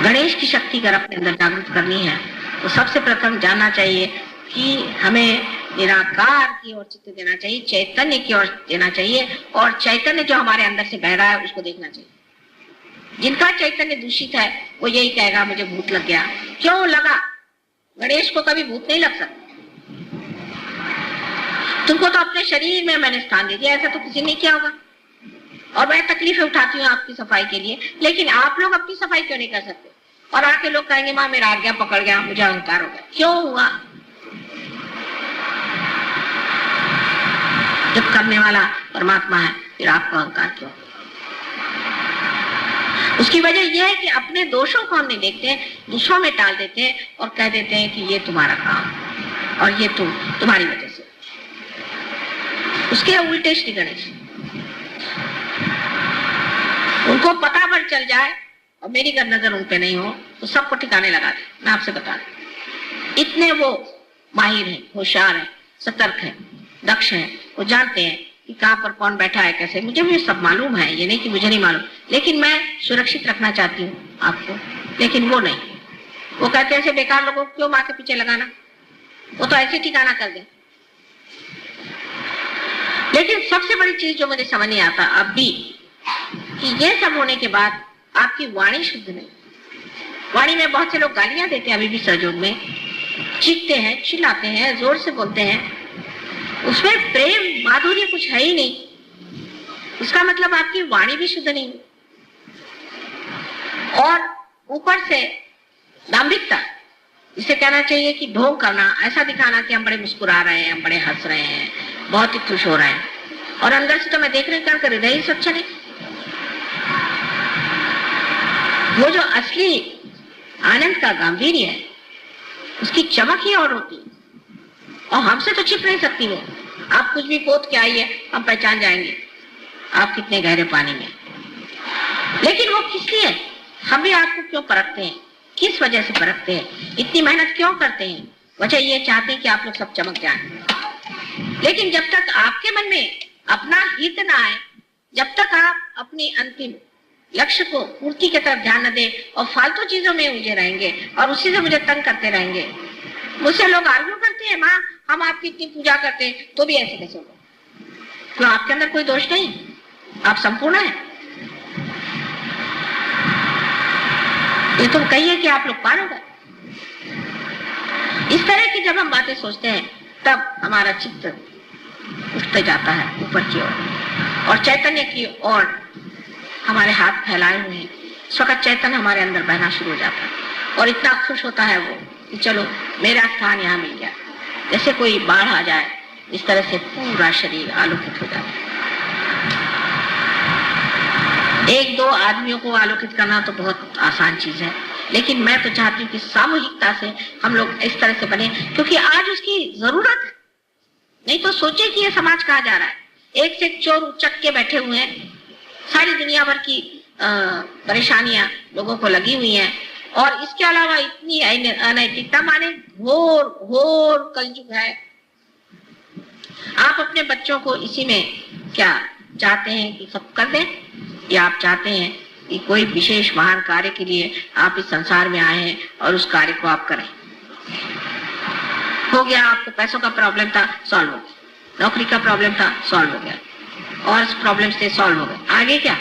गणेश की शक्ति अगर अपने अंदर जागृत करनी है तो सबसे प्रथम जानना चाहिए कि हमें निराकार की ओर चित्त देना चाहिए, चैतन्य की ओर देना चाहिए, और चैतन्य जो हमारे अंदर से बह रहा है उसको देखना चाहिए। जिनका चैतन्य दूषित है वो यही कहेगा मुझे भूत लग गया। क्यों लगा? गणेश को कभी भूत नहीं लग सकता। तुमको तो अपने शरीर में मैंने स्थान दे दिया, ऐसा तो किसी ने किया होगा। और मैं तकलीफें उठाती हूँ आपकी सफाई के लिए, लेकिन आप लोग अपनी सफाई क्यों नहीं कर सकते? और आके लोग कहेंगे माँ मेरा आज्ञा पकड़ गया, मुझे अहंकार हो गया। क्यों हुआ? जब करने वाला परमात्मा है फिर आपको अहंकार क्यों? उसकी वजह यह है कि अपने दोषों को हम नहीं देखते हैं, दूसरों में टाल देते हैं और कह देते हैं कि ये तुम्हारा काम और ये तुम्हारी वजह से। उसके उल्टे श्री गणेश, उनको पता पर चल जाए और मेरी अगर नजर उन पे नहीं हो तो सबको ठिकाने लगा दे। मैं आपसे बता दूं, इतने वो माहिर हैं, होशियार हैं, सतर्क हैं, दक्ष हैं, वो जानते हैं कि कहाँ पर कौन बैठा है, कैसे। मुझे भी सब मालूम है, ये नहीं कि मुझे नहीं मालूम, लेकिन मैं सुरक्षित रखना चाहती हूँ आपको। लेकिन वो नहीं, वो कहते हैं ऐसे बेकार लोगों को क्यों माँ के पीछे लगाना, वो तो ऐसे ठिकाना कर दे। लेकिन सबसे बड़ी चीज जो मुझे समझ नहीं आता अब भी, कि ये सब होने के बाद आपकी वाणी शुद्ध नहीं। वाणी में बहुत से लोग गालियां देते हैं, अभी भी सहयोग में चीखते हैं, चिल्लाते हैं, जोर से बोलते हैं, उसमें प्रेम माधुर्य कुछ है ही नहीं। उसका मतलब आपकी वाणी भी शुद्ध नहीं। और ऊपर से दाम्भिकता, इसे कहना चाहिए कि ढोंग करना, ऐसा दिखाना कि हम बड़े मुस्कुरा रहे हैं, हम बड़े हंस रहे हैं, बहुत ही खुश हो रहे हैं, और अंदर से तो मैं देख रही क्या कर रही स्वच्छ नहीं। वो जो असली आनंद का गांधीर्य है, उसकी चमक ही और होती है, और हमसे तो छिप नहीं सकती वो। आप कुछ भी पोत के आइए, हम पहचान जाएंगे आप कितने गहरे पानी में। लेकिन वो किस लिए? हम भी आपको क्यों परखते हैं? किस वजह से परखते हैं? इतनी मेहनत क्यों करते हैं? वजह ये चाहते हैं कि आप लोग सब चमक जाएं। लेकिन जब तक आपके मन में अपना हित ना आए, जब तक आप अपनी अंतिम लक्ष्य को पूर्ति की तरफ ध्यान न दें और फालतू चीजों में उलझे रहेंगे और उसी से मुझे तंग करते रहेंगे। मुझसे लोग आर्ग्यू करते हैं, माँ हम आपकी इतनी पूजा करते हैं तो भी ऐसे कैसे होगा? क्यों आपके अंदर कोई दोष नहीं? आप संपूर्ण हैं। ये तुम कहिए कि आप लोग पार हो गए। इस तरह की जब हम बातें सोचते हैं तब हमारा चित्त उठते जाता है ऊपर की ओर, और चैतन्य की ओर हमारे हाथ फैलाए हुए हैं। इस वक्त चैतन्य हमारे अंदर बहना शुरू हो जाता है और इतना खुश होता है वो कि चलो मेरा स्थान यहाँ मिल गया। जैसे कोई बाढ़ आ जाए, इस तरह से पूरा शरीर आलोकित हो जाता है। एक दो आदमियों को आलोकित करना तो बहुत आसान चीज है, लेकिन मैं तो चाहती हूँ कि सामूहिकता से हम लोग इस तरह से बने, क्योंकि आज उसकी जरूरत है। नहीं तो सोचे कि ये समाज कहाँ जा रहा है। एक से एक चोर उचक के बैठे हुए हैं, सारी दुनिया भर की परेशानियां लोगों को लगी हुई हैं, और इसके अलावा इतनी अनैतिकता, माने घोर घोर कलयुग है। आप अपने बच्चों को इसी में क्या चाहते हैं कि सब कर दें, या आप चाहते हैं कि कोई विशेष महान कार्य के लिए आप इस संसार में आए हैं और उस कार्य को आप करें? हो गया, आपको पैसों का प्रॉब्लम था, सॉल्व हो गया। नौकरी का प्रॉब्लम था, सॉल्व हो गया। और प्रॉब्लम्स थे, सॉल्व हो गए। आगे क्या?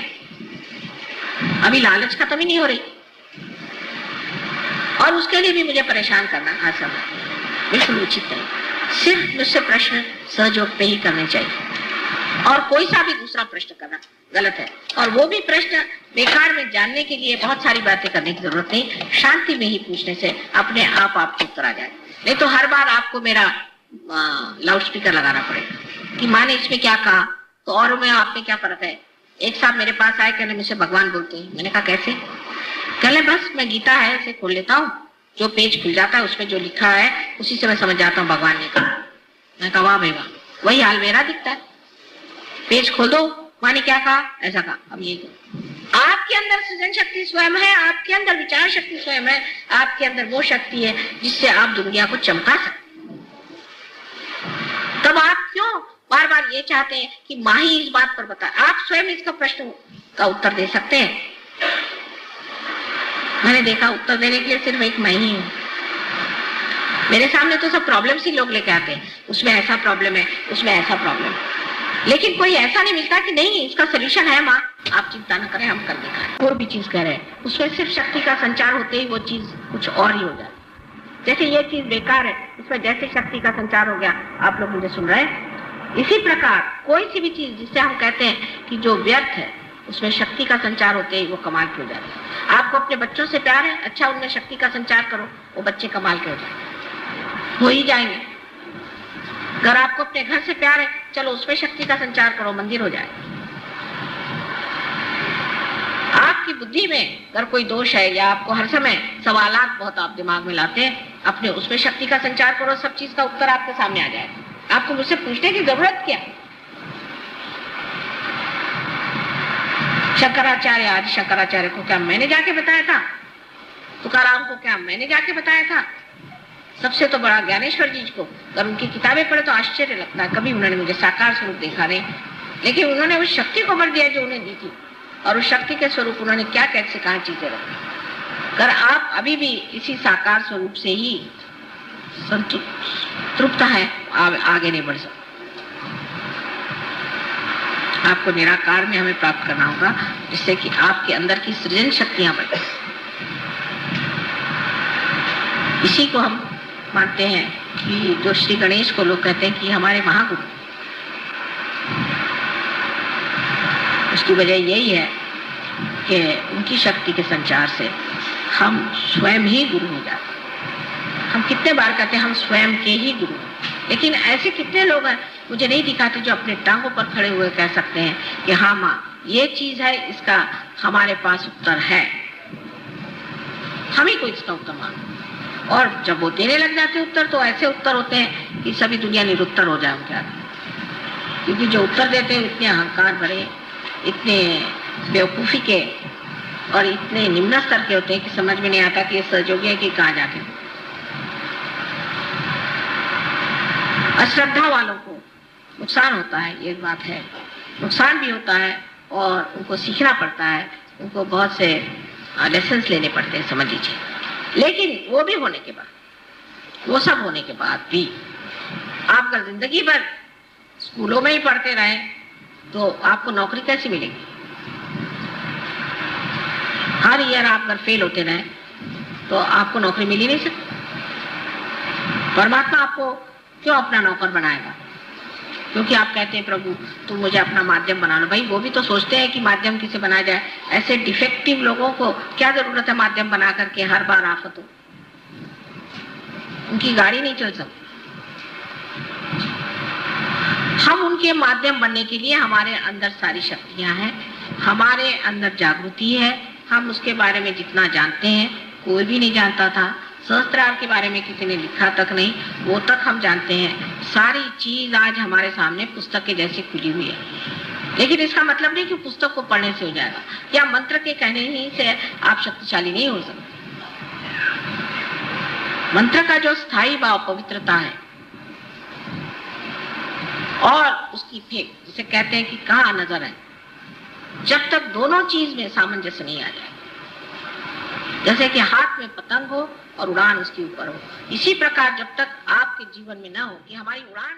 अभी लालच खत्म ही नहीं हो रही, और उसके लिए भी मुझे परेशान करना आसान बिल्कुल उचित नहीं। सिर्फ मुझसे प्रश्न सहयोग पे ही करने चाहिए, और कोई सा भी दूसरा प्रश्न करना गलत है। और वो भी प्रश्न बेकार में जानने के लिए बहुत सारी बातें करने की जरूरत नहीं। शांति में ही पूछने से अपने आप आपको उत्तर आ जाए। नहीं तो हर बार आपको मेरा लाउड स्पीकर लगाना पड़ेगा कि माँ ने इसमें क्या कहा, तो और में आप में क्या फर्क है। एक साहब मेरे पास आए, कहने मुझसे भगवान बोलते हैं। मैंने कहा कैसे? कहले बस मैं गीता है उसे खोल लेता हूँ, जो पेज खुल जाता है उसमें जो लिखा है उसी से मैं समझ जाता हूँ भगवान ने कहा। मैं कहा वाह भाई वाह, वही हाल मेरा दिखता है। पेज खोल दो, माँ ने क्या कहा, ऐसा कहा। अब ये आपके अंदर सृजन शक्ति स्वयं है, आपके अंदर विचार शक्ति स्वयं है, आपके अंदर वो शक्ति है जिससे आप दुनिया को चमका सकते। तब आप क्यों बार बार ये चाहते हैं कि माँ ही इस बात पर बताए? आप स्वयं इसका प्रश्न का उत्तर दे सकते हैं। मैंने देखा उत्तर देने के लिए सिर्फ एक मैं ही हूँ। मेरे सामने तो सब प्रॉब्लम्स ही लोग लेके आते हैं, उसमें ऐसा प्रॉब्लम है, उसमें ऐसा प्रॉब्लम है, लेकिन कोई ऐसा नहीं मिलता कि नहीं इसका सोल्यूशन है माँ, आप चिंता न करें, हम कर दिखाएं। कोई भी चीज कह रहे हैं उसमें सिर्फ शक्ति का संचार होते ही वो चीज कुछ और ही हो जाए। जैसे ये चीज बेकार है, उसमें जैसे शक्ति का संचार हो गया, आप लोग मुझे सुन रहे हैं। इसी प्रकार कोई सी भी चीज जिससे हम कहते हैं कि जो व्यर्थ है, उसमें शक्ति का संचार होते ही वो कमाल के हो जाते हैं। आपको अपने बच्चों से प्यार है, अच्छा उनमें शक्ति का संचार करो, वो बच्चे कमाल के हो जाएंगे, हो ही जाएंगे। अगर आपको अपने घर से प्यार है, चलो उसमें शक्ति का संचार करो, मंदिर हो जाए। आपकी बुद्धि में अगर कोई दोष है या आपको हर समय सवालात बहुत आप दिमाग में लाते हैं, अपने उसमें शक्ति का संचार करो, सब चीज का उत्तर आपके सामने आ जाएगा। आपको मुझसे पूछने की जरूरत क्या? शंकराचार्य, आदि शंकराचार्य को क्या मैंने जाके बताया था? तुकाराम को क्या मैंने जाके बताया था? सबसे तो बड़ा ज्ञानेश्वर जी को अगर उनकी किताबें पढ़े तो आश्चर्य लगता है, कभी उन्होंने मुझे साकार स्वरूप देखा नहीं, लेकिन उन्होंने उस शक्ति को भर दिया जो उन्हें दी थी, और उस शक्ति के स्वरूप उन्होंने क्या कैसे कहा चीजें रखी। अगर आप अभी भी इसी साकार स्वरूप से ही संतृप्त है, आगे नहीं बढ़ सकते। आपको निराकार में हमें प्राप्त करना होगा, जिससे कि आपके अंदर की सृजन शक्तियां बढ़े। इसी को हम मानते हैं कि जो श्री गणेश को लोग कहते हैं कि हमारे महागुरु, उसकी वजह यही है कि उनकी शक्ति के संचार से हम स्वयं ही गुरु हो जाते हैं। हम कितने बार कहते हैं हम स्वयं के ही गुरु हैं, लेकिन ऐसे कितने लोग हैं मुझे नहीं दिखाते जो अपने टांगों पर खड़े हुए कह सकते हैं कि हाँ माँ ये चीज है, इसका हमारे पास उत्तर है, हम ही को इसका उत्तर मांगो। और जब वो देने लग जाते उत्तर, तो ऐसे उत्तर होते हैं कि सभी दुनिया निरुत्तर हो जाए उनके आगे, क्योंकि जो उत्तर देते हैं इतने अहंकार भरे, इतने बेवकूफी के और इतने निम्न स्तर के होते हैं कि समझ में नहीं आता कि ये सहयोगी है कि कहाँ जाके। अश्रद्धा वालों को नुकसान होता है, ये बात है, नुकसान भी होता है और उनको सीखना पड़ता है, उनको बहुत से लेसन्स लेने पड़ते हैं, समझ लीजिए। लेकिन वो भी होने के बाद, वो सब होने के बाद भी आप अगर जिंदगी भर स्कूलों में ही पढ़ते रहे तो आपको नौकरी कैसी मिलेगी? हर ईयर आप अगर फेल होते रहे तो आपको नौकरी मिल ही नहीं सकती। परमात्मा आपको क्यों अपना नौकर बनाएगा? क्योंकि आप कहते हैं प्रभु तुम मुझे अपना माध्यम बना लो। भाई वो भी तो सोचते हैं कि माध्यम किसे बनाया जाए। ऐसे डिफेक्टिव लोगों को क्या जरूरत है माध्यम बना करके हर बार आफत हो, उनकी गाड़ी नहीं चल सकती। हम उनके माध्यम बनने के लिए हमारे अंदर सारी शक्तियां हैं, हमारे अंदर जागृति है। हम उसके बारे में जितना जानते हैं कोई भी नहीं जानता था। सहस्त्रार के बारे में किसी ने लिखा तक नहीं, वो तक हम जानते हैं। सारी चीज आज हमारे सामने पुस्तक के जैसी खुली हुई है। लेकिन इसका मतलब नहीं कि पुस्तक को पढ़ने से हो जाएगा या मंत्र के कहने ही से आप शक्तिशाली नहीं हो सकते। मंत्र का जो स्थायी भाव पवित्रता है और उसकी फेंक, जिसे कहते हैं कि कहाँ नजर है, जब तक दोनों चीज में सामंजस्य नहीं आ जाए, जैसे कि हाथ में पतंग हो और उड़ान उसके ऊपर हो, इसी प्रकार जब तक आपके जीवन में ना हो कि हमारी उड़ान